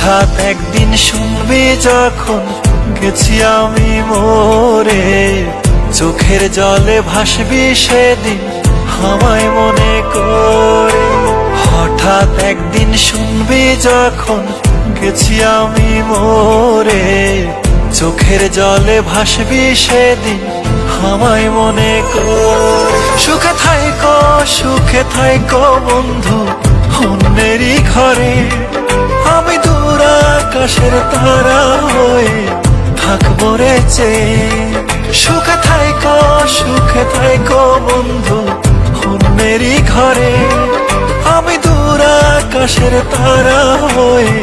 হঠাৎ একদিন শুনবি যখন গেছি আমি মরে, চোখের জলে ভাসবি সেদিন আমায় মনে করে। হঠাৎ একদিন শুনবি যখন গেছি আমি মরে, চোখের জলে ভাসবি সেদিন আমায় মনে করে। সুখে থাইকো বন্ধু অন্যেরই ঘরে, আমি দূর আকাশের তারা হয়ে থাকবো রে চেয়ে। সুখে থাইকো বন্ধু অন্যেরই ঘরে, আমি দূর আকাশের তারা হয়ে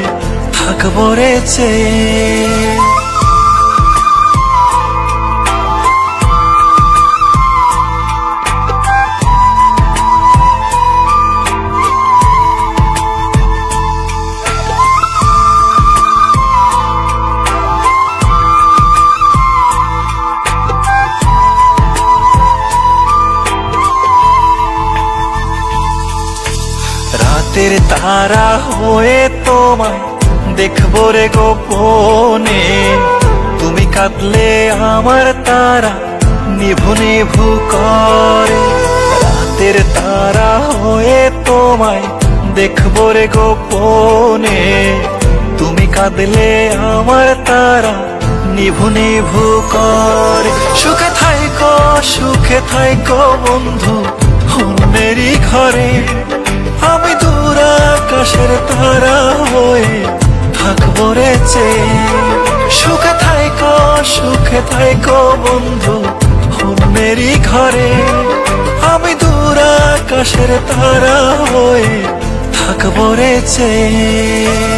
থাকবো রে চেয়ে। রাতের তারা হয়ে তোমায় দেখবো রে গোপনে, তুমি কাঁদলে আমার তারা নিভু নিভু করে। রাতের তারা হয়ে তোমায় দেখবো রে গোপনে, তুমি কাঁদলে আমার তারা নিভু নিভু করে। সুখে থাইকো বন্ধু অন্যেরই ঘরে, আমি দূর আকাশের তারা হয়ে থাকবো রে চেয়ে। সুখে থাইকো বন্ধু অন্যেরই ঘরে, আমি দূর আকাশের তারা হয়ে থাকবো রে চেয়ে।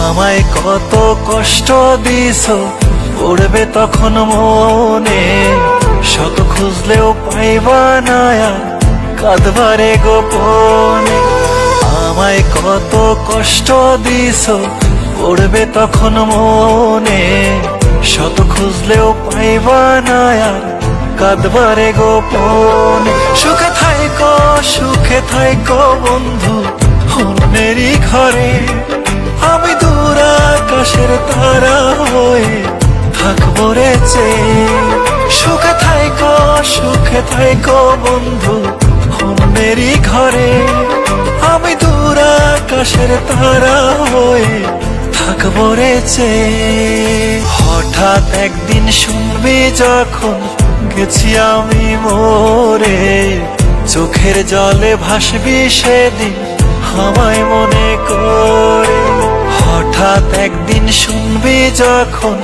আমায় কত কষ্ট দিছো পড়বে তখন মনে, শত খুঁজলেও পাইবা না কাঁদবারে গোপনে। আমায় কত কষ্ট দিছো পড়বে তখন মনে, শত খুঁজলেও পাইবা না কাঁদবারে গোপনে। সুখে থাইকো বন্ধু অন্যেরই ঘরে, আমি দূর আকাশের তারা হয়ে থাকবো রে চেয়ে। সুখে থাইকো বন্ধু অন্যেরই ঘরে, আমি দূর আকাশের তারা হয়ে থাকবো রে চেয়ে। হঠাৎ একদিন শুনবি যখন গেছি আমি মরে, চোখের জলে ভাসবি সেদিন আমায় মনে করে। হঠাৎ একদিন শুনবি যখন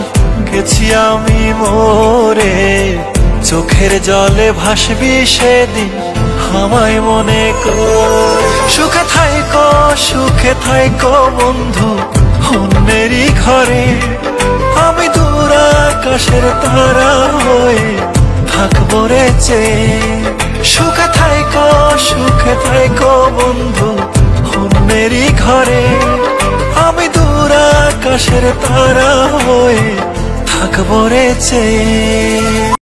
গেছি আমি মরে, চোখের জলে ভাসবি সেদিন আমায় মনে করে। সুখে থাইকো বন্ধু অন্যেরই ঘরে, আমি দূর আকাশের তারা হয়ে থাকবো রে চেয়ে। সুখে থাইকো বন্ধু অন্যেরই ঘরে, আমি দূর আকাশের তারা হয়ে থাকবো রে চেয়ে।